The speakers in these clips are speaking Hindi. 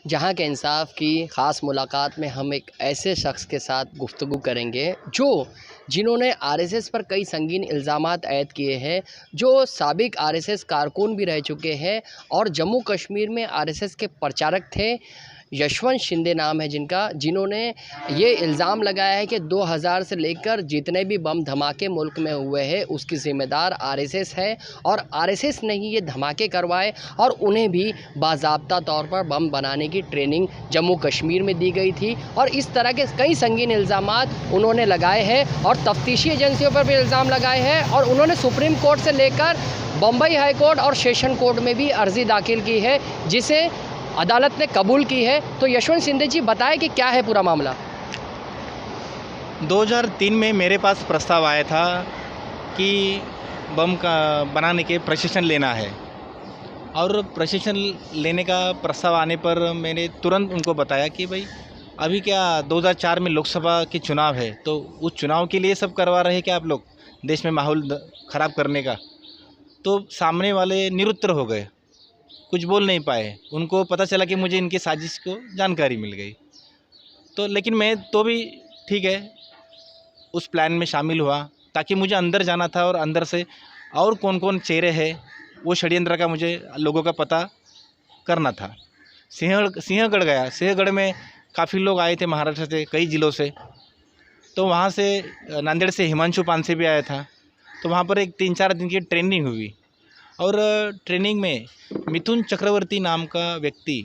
जहां के इंसाफ की ख़ास मुलाकात में हम एक ऐसे शख्स के साथ गुफ्तगू करेंगे जिन्होंने आरएसएस पर कई संगीन इल्ज़ामात आयद किए हैं, जो साबिक आरएसएस कारकुन भी रह चुके हैं और जम्मू कश्मीर में आरएसएस के प्रचारक थे। यशवंत शिंदे नाम है जिन्होंने ये इल्ज़ाम लगाया है कि 2000 से लेकर जितने भी बम धमाके मुल्क में हुए हैं उसकी ज़िम्मेदार आरएसएस है और आरएसएस ने ही ये धमाके करवाए और उन्हें भी बाज़ाब्ता तौर पर बम बनाने की ट्रेनिंग जम्मू कश्मीर में दी गई थी और इस तरह के कई संगीन इल्ज़ामात उन्होंने लगाए हैं और तफ्तीशी एजेंसियों पर भी इल्ज़ाम लगाए हैं और उन्होंने सुप्रीम कोर्ट से लेकर बम्बई हाई कोर्ट और सेशन कोर्ट में भी अर्ज़ी दाखिल की है, जिसे अदालत ने कबूल की है। तो यशवंत शिंदे जी, बताएं कि क्या है पूरा मामला। 2003 में मेरे पास प्रस्ताव आया था कि बम का बनाने के प्रशिक्षण लेना है और प्रशिक्षण लेने का प्रस्ताव आने पर मैंने तुरंत उनको बताया कि भाई अभी क्या 2004 में लोकसभा के चुनाव है, तो उस चुनाव के लिए सब करवा रहे हैं क्या आप लोग, देश में माहौल ख़राब करने का। तो सामने वाले निरुत्तर हो गए, कुछ बोल नहीं पाए। उनको पता चला कि मुझे इनकी साजिश को जानकारी मिल गई। तो लेकिन मैं तो भी ठीक है उस प्लान में शामिल हुआ, ताकि मुझे अंदर जाना था और अंदर से और कौन कौन चेहरे हैं वो षड्यंत्र का मुझे लोगों का पता करना था। सिंहगढ़ गया। सिंहगढ़ में काफ़ी लोग आए थे महाराष्ट्र से, कई ज़िलों से। तो वहाँ से नांदेड़ से हिमांशु पानसे भी आया था। तो वहाँ पर एक 3-4 दिन की ट्रेनिंग हुई और ट्रेनिंग में मिथुन चक्रवर्ती नाम का व्यक्ति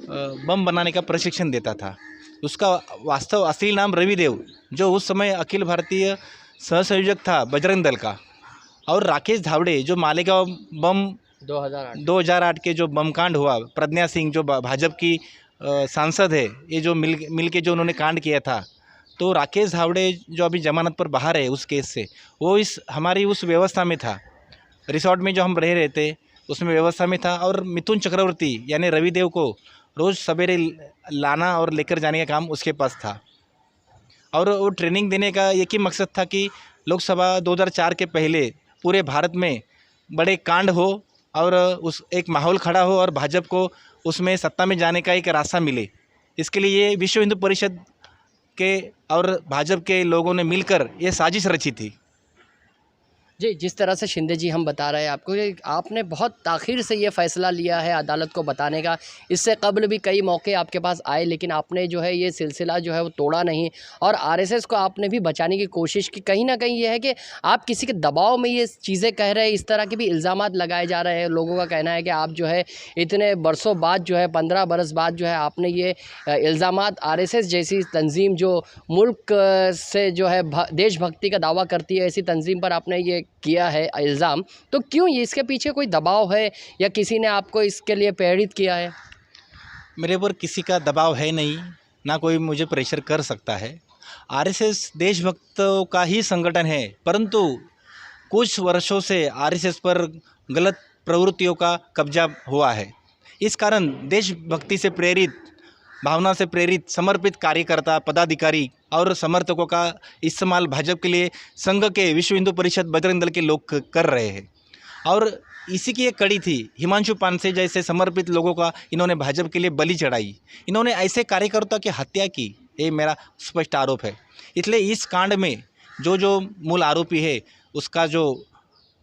बम बनाने का प्रशिक्षण देता था। उसका वास्तव असली नाम रविदेव, जो उस समय अखिल भारतीय सहसंयोजक था बजरंग दल का, और राकेश धावड़े जो मालेगांव बम 2008 के जो बम कांड हुआ, प्रज्ञा सिंह जो भाजपा की सांसद है, ये जो मिल के जो उन्होंने कांड किया था। तो राकेश धावड़े जो अभी जमानत पर बाहर है उस केस से, वो हमारी उस व्यवस्था में था। रिसोर्ट में जो हम रह रहे थे उसमें व्यवस्था में था। और मिथुन चक्रवर्ती यानी रविदेव को रोज़ सवेरे लाना और लेकर जाने का काम उसके पास था। और वो ट्रेनिंग देने का एक ही मकसद था कि लोकसभा 2004 के पहले पूरे भारत में बड़े कांड हो और उस एक माहौल खड़ा हो और भाजपा को उसमें सत्ता में जाने का एक रास्ता मिले। इसके लिए ये विश्व हिंदू परिषद के और भाजपा के लोगों ने मिलकर ये साजिश रची थी। जी, जिस तरह से शिंदे जी हम बता रहे हैं आपको कि आपने बहुत ताख़ीर से ये फ़ैसला लिया है अदालत को बताने का। इससे कबल भी कई मौके आपके पास आए, लेकिन आपने जो है ये सिलसिला जो है वो तोड़ा नहीं और आरएसएस को आपने भी बचाने की कोशिश की। कहीं न कहीं ये है कि आप किसी के दबाव में ये चीज़ें कह रहे हैं, इस तरह के भी इल्ज़ामात लगाए जा रहे हैं। लोगों का कहना है कि आप जो है इतने बरसों बाद जो है 15 बरस बाद जो है आपने ये इल्ज़ामात आरएसएस जैसी तंज़ीम जो मुल्क से जो है देशभक्ति का दावा करती है, ऐसी तंज़ीम पर आपने ये किया है इल्ज़ाम। तो क्यों ये, इसके पीछे कोई दबाव है या किसी ने आपको इसके लिए प्रेरित किया है? मेरे ऊपर किसी का दबाव है नहीं, ना कोई मुझे प्रेशर कर सकता है। आरएसएस देशभक्तों का ही संगठन है, परंतु कुछ वर्षों से आरएसएस पर गलत प्रवृत्तियों का कब्जा हुआ है। इस कारण देशभक्ति से प्रेरित, भावना से प्रेरित समर्पित कार्यकर्ता, पदाधिकारी और समर्थकों का इस्तेमाल भाजपा के लिए संघ के विश्व हिंदू परिषद बजरंग दल के लोग कर रहे हैं। और इसी की एक कड़ी थी, हिमांशु पानसे जैसे समर्पित लोगों का इन्होंने भाजपा के लिए बलि चढ़ाई। इन्होंने ऐसे कार्यकर्ता की हत्या की, ये मेरा स्पष्ट आरोप है। इसलिए इस कांड में जो मूल आरोपी है, उसका जो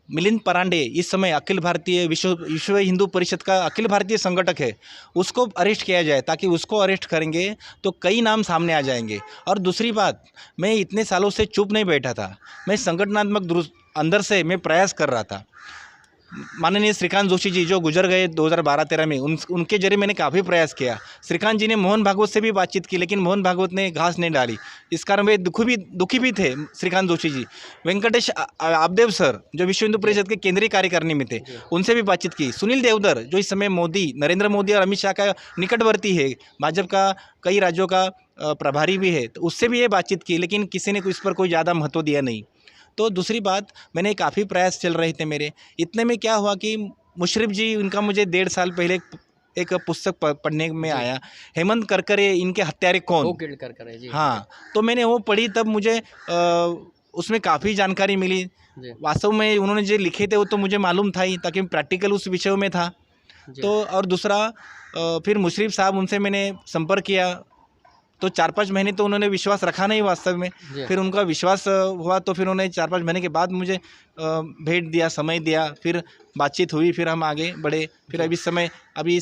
मिलिंद परांडे इस समय अखिल भारतीय विश्व हिंदू परिषद का अखिल भारतीय संगठक है, उसको अरेस्ट किया जाए, ताकि उसको अरेस्ट करेंगे तो कई नाम सामने आ जाएंगे। और दूसरी बात, मैं इतने सालों से चुप नहीं बैठा था, मैं संगठनात्मक अंदर से मैं प्रयास कर रहा था। माननीय श्रीकांत जोशी जी जो गुजर गए 2012-13 में, उनके जरिए मैंने काफ़ी प्रयास किया। श्रीकांत जी ने मोहन भागवत से भी बातचीत की, लेकिन मोहन भागवत ने घास नहीं डाली। इस कारण वे दुखी भी थे श्रीकांत जोशी जी। वेंकटेश आबदेव सर जो विश्व हिंदू परिषद के केंद्रीय कार्यकारिणी में थे, उनसे भी बातचीत की। सुनील देवधर जो इस समय नरेंद्र मोदी और अमित शाह का निकटवर्ती है, भाजपा का कई राज्यों का प्रभारी भी है, तो उससे भी ये बातचीत की, लेकिन किसी ने इस पर कोई ज़्यादा महत्व दिया नहीं। तो दूसरी बात, मैंने काफ़ी प्रयास चल रहे थे मेरे। इतने में क्या हुआ कि मुशर्रफ जी, उनका मुझे 1.5 साल पहले एक पुस्तक पढ़ने में आया, हेमंत करकरे इनके हत्यारे कौन, करकरे जी। हाँ, तो मैंने वो पढ़ी, तब मुझे उसमें काफ़ी जानकारी मिली। वास्तव में उन्होंने जो लिखे थे वो तो मुझे मालूम था ही, ताकि प्रैक्टिकल उस विषयों में था। जी। तो और दूसरा फिर मुशर्रफ साहब उनसे मैंने संपर्क किया तो 4-5 महीने तो उन्होंने विश्वास रखा नहीं वास्तव में। जी। फिर उनका विश्वास हुआ तो फिर उन्होंने 4-5 महीने के बाद मुझे भेंट दिया, समय दिया, फिर बातचीत हुई, फिर हम आगे बढ़े। फिर जी। अभी इस समय अभी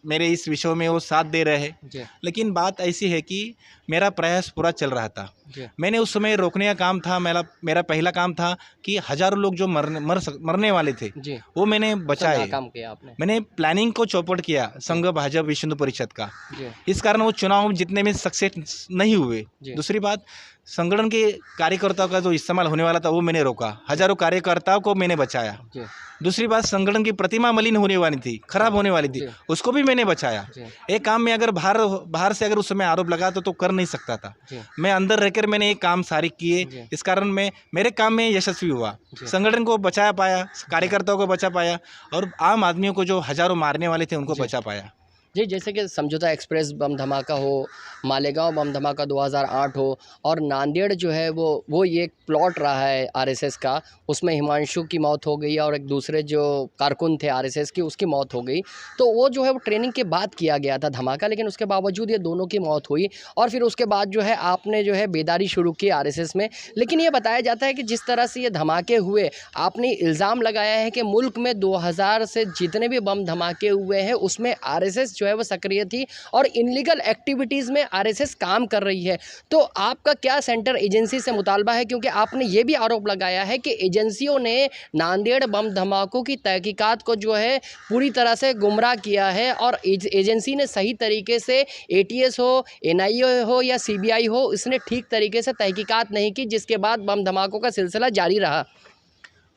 मेरे इस विषय में वो साथ दे रहे हैं। जी। लेकिन बात ऐसी है कि मेरा प्रयास पूरा चल रहा था। जी। मैंने उस समय रोकने का काम था, मेरा पहला काम था कि हज़ारों लोग जो मरने वाले थे, जी। वो मैंने सब बचाए। नाकाम किया आपने। मैंने प्लानिंग को चौपट किया संघ भाजपा विश्व हिंदू परिषद का। जी। इस कारण वो चुनाव जीतने में सक्सेस नहीं हुए। जी। दूसरी बात, संगठन के कार्यकर्ताओं का जो इस्तेमाल होने वाला था वो मैंने रोका, हज़ारों कार्यकर्ताओं को मैंने बचाया। जी। दूसरी बात, संगठन की प्रतिमा मलिन होने वाली थी, खराब होने वाली थी, जी। उसको भी मैंने बचाया। जी। एक काम में अगर बाहर से अगर उस समय आरोप लगा तो कर नहीं सकता था। जी। मैं अंदर रहकर मैंने एक काम सारे किए, जी। इस कारण मैं मेरे काम में यशस्वी हुआ, जी। संगठन को बचा पाया, कार्यकर्ताओं को बचा पाया और आम आदमियों को जो हज़ारों मारने वाले थे उनको जी। बचा पाया। जी, जैसे कि समझौता एक्सप्रेस बम धमाका हो, मालेगांव बम धमाका 2008 हो और नांदेड़ जो है वो ये एक प्लॉट रहा है आरएसएस का, उसमें हिमांशु की मौत हो गई और एक दूसरे जो कारकुन थे आरएसएस की उसकी मौत हो गई। तो वो जो है वो ट्रेनिंग के बाद किया गया था धमाका, लेकिन उसके बावजूद ये दोनों की मौत हुई और फिर उसके बाद जो है आपने जो है बेदारी शुरू की आरएसएस में। लेकिन ये बताया जाता है कि जिस तरह से ये धमाके हुए, आपने इल्ज़ाम लगाया है कि मुल्क में 2000 से जितने भी बम धमाके हुए हैं उसमें आरएसएस जो है वो सक्रिय थी और इनलीगल एक्टिविटीज़ में आरएसएस काम कर रही है। तो आपका क्या सेंटर एजेंसी से मुतालबा है, क्योंकि आपने ये भी आरोप लगाया है कि एजेंसियों ने नांदेड़ बम धमाकों की तहकीकात को जो है पूरी तरह से गुमराह किया है और एजेंसी ने सही तरीके से एटीएस हो, एनआईए हो या सीबीआई हो, इसने ठीक तरीके से तहकीकात नहीं की, जिसके बाद बम धमाकों का सिलसिला जारी रहा।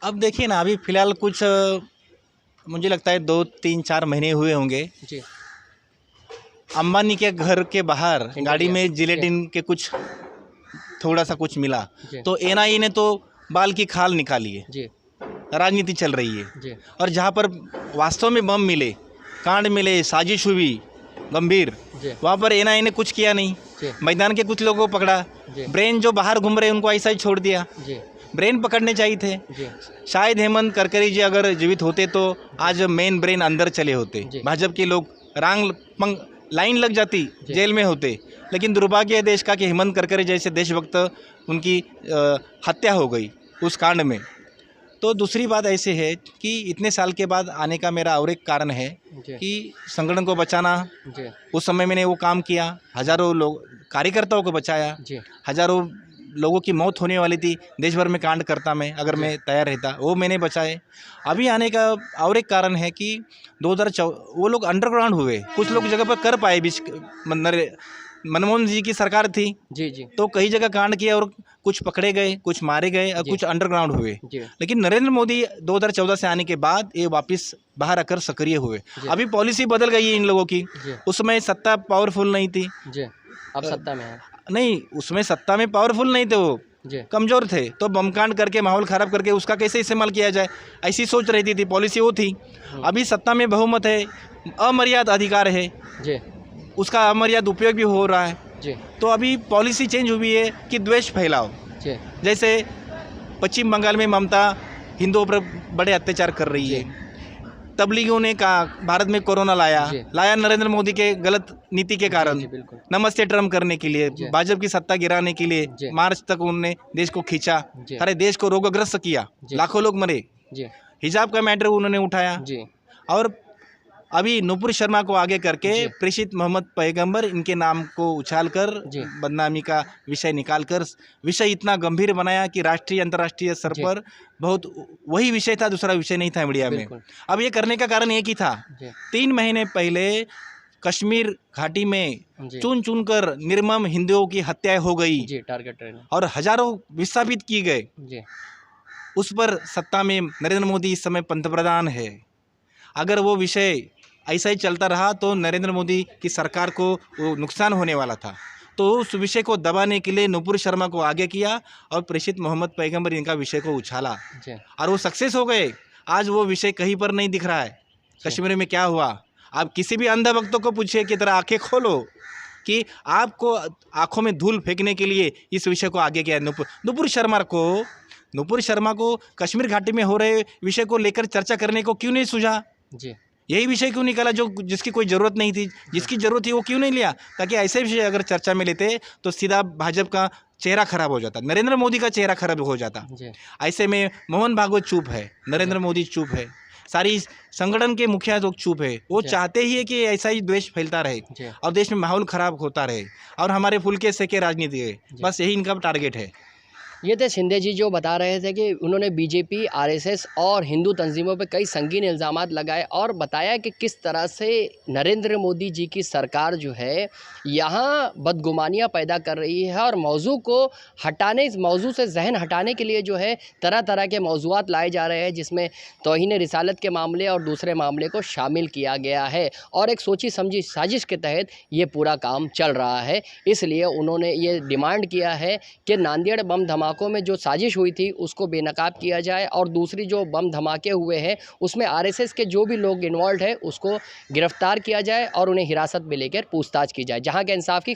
अब देखिए ना, अभी फ़िलहाल कुछ मुझे लगता है 2-3-4 महीने हुए होंगे, जी। अंबानी के घर के बाहर गाड़ी में जी। जिलेटिन के कुछ थोड़ा सा कुछ मिला, जी। तो एनआईए ने तो बाल की खाल निकाली है, जी। राजनीति चल रही है। जी। और जहाँ पर वास्तव में बम मिले, कांड मिले, साजिश हुई गंभीर, जी। वहाँ पर एनआईए ने कुछ किया नहीं। जी। मैदान के कुछ लोगों को पकड़ा, जी। ब्रेन जो बाहर घूम रहे उनको ऐसा ही छोड़ दिया। जी। ब्रेन पकड़ने चाहिए थे। जी। शायद हेमंत करकरे जी अगर जीवित होते तो आज मेन ब्रेन अंदर चले होते, जी। भाजपा के लोग लाइन लग जाती, जी। जेल में होते। लेकिन दुर्भाग्य है देश का कि हेमंत करकरे जैसे देशभक्त उनकी हत्या हो गई उस कांड में। तो दूसरी बात ऐसे है कि इतने साल के बाद आने का मेरा और एक कारण है जी। कि संगठन को बचाना। जी। उस समय मैंने वो काम किया, हज़ारों लोग कार्यकर्ताओं को बचाया, जी। हज़ारों लोगों की मौत होने वाली थी, देश भर में कांड करता मैं, अगर मैं तैयार रहता, वो मैंने बचाए। अभी आने का और एक कारण है कि 2014 वो लोग अंडरग्राउंड हुए, कुछ लोग जगह पर कर पाए। मनमोहन जी की सरकार थी, जी। जी। तो कई जगह कांड किया और कुछ पकड़े गए, कुछ मारे गए और जी। कुछ अंडरग्राउंड हुए। जी। लेकिन नरेंद्र मोदी 2014 से आने के बाद ये वापस बाहर आकर सक्रिय हुए। जी। अभी पॉलिसी बदल गई है इन लोगों की। जी। उसमें सत्ता पावरफुल नहीं थी। जी। अब सत्ता में है। नहीं, उसमें सत्ता में पावरफुल नहीं थे, वो जी। कमज़ोर थे, तो बमकांड करके माहौल ख़राब करके उसका कैसे इस्तेमाल किया जाए, ऐसी सोच रहती थी, पॉलिसी वो थी। अभी सत्ता में बहुमत है, अमर्याद अधिकार है, जी। उसका अमर्याद उपयोग भी हो रहा है। जी। तो अभी पॉलिसी चेंज हुई है कि द्वेष फैलाओ। जी। जैसे पश्चिम बंगाल में ममता हिंदुओं पर बड़े अत्याचार कर रही जी। है। तबलीगों ने कहा भारत में कोरोना लाया नरेंद्र मोदी के गलत नीति के कारण, जी, बिल्कुल। नमस्ते ट्रम्प करने के लिए, जी। भाजपा की सत्ता गिराने के लिए जी। मार्च तक उन्होंने देश को खींचा, जी। सारे देश को रोगग्रस्त किया, जी। लाखों लोग मरे। जी। हिजाब का मैटर उन्होंने उठाया। जी। और अभी नुपुर शर्मा को आगे करके जी। प्रेषित मोहम्मद पैगंबर इनके नाम को उछालकर जी। बदनामी का विषय निकालकर विषय इतना गंभीर बनाया कि राष्ट्रीय अंतर्राष्ट्रीय स्तर जी। पर बहुत वही विषय था, दूसरा विषय नहीं था मीडिया में। बिल्कुल। अब ये करने का कारण एक ही था, जी। 3 महीने पहले कश्मीर घाटी में जी। चुन चुनकर निर्मम हिंदुओं की हत्याएं हो गई जी। Target train. और हजारों विस्थापित किए गए। जी। उस पर सत्ता में नरेंद्र मोदी इस समय पंतप्रधान है। अगर वो विषय ऐसा ही चलता रहा तो नरेंद्र मोदी की सरकार को वो नुकसान होने वाला था। तो उस विषय को दबाने के लिए नुपुर शर्मा को आगे किया और प्रेषित मोहम्मद पैगंबर इनका विषय को उछाला जी। और वो सक्सेस हो गए। आज वो विषय कहीं पर नहीं दिख रहा है। कश्मीर में क्या हुआ, आप किसी भी अंधा भक्तों को पूछिए कि तरह आंखें खोलो कि आपको आंखों में धूल फेंकने के लिए इस विषय को आगे किया। नुपुर शर्मा को कश्मीर घाटी में हो रहे विषय को लेकर चर्चा करने को क्यों नहीं सूझा? जी। यही विषय क्यों निकाला जो जिसकी कोई ज़रूरत नहीं थी, जिसकी ज़रूरत थी वो क्यों नहीं लिया? ताकि ऐसे विषय अगर चर्चा में लेते तो सीधा भाजपा का चेहरा खराब हो जाता, नरेंद्र मोदी का चेहरा खराब हो जाता। जी ऐसे में मोहन भागवत चुप है, नरेंद्र मोदी चुप है, सारी संगठन के मुखिया लोग चुप है। वो जी। चाहते ही है कि ऐसा ही द्वेष फैलता रहे जी और देश में माहौल खराब होता रहे और हमारे फुलके सेके राजनीति है, जी। बस यही इनका टारगेट है। ये थे शिंदे जी जो बता रहे थे कि उन्होंने बीजेपी, आरएसएस और हिंदू तंजीमों पे कई संगीन इल्ज़ामात लगाए और बताया कि किस तरह से नरेंद्र मोदी जी की सरकार जो है यहाँ बदगुमानियाँ पैदा कर रही है और मौजू को हटाने, इस मौजू से जहन हटाने के लिए जो है तरह तरह के मौजूआत लाए जा रहे हैं, जिसमें तौहीन रिसालत के मामले और दूसरे मामले को शामिल किया गया है और एक सोची समझी साजिश के तहत ये पूरा काम चल रहा है। इसलिए उन्होंने ये डिमांड किया है कि नांदेड़ बम धमाकों में जो साजिश हुई थी उसको बेनकाब किया जाए और दूसरी जो बम धमाके हुए हैं उसमें आरएसएस के जो भी लोग इन्वॉल्व है उसको गिरफ्तार किया जाए और उन्हें हिरासत में लेकर पूछताछ की जाए, जहां के इंसाफ की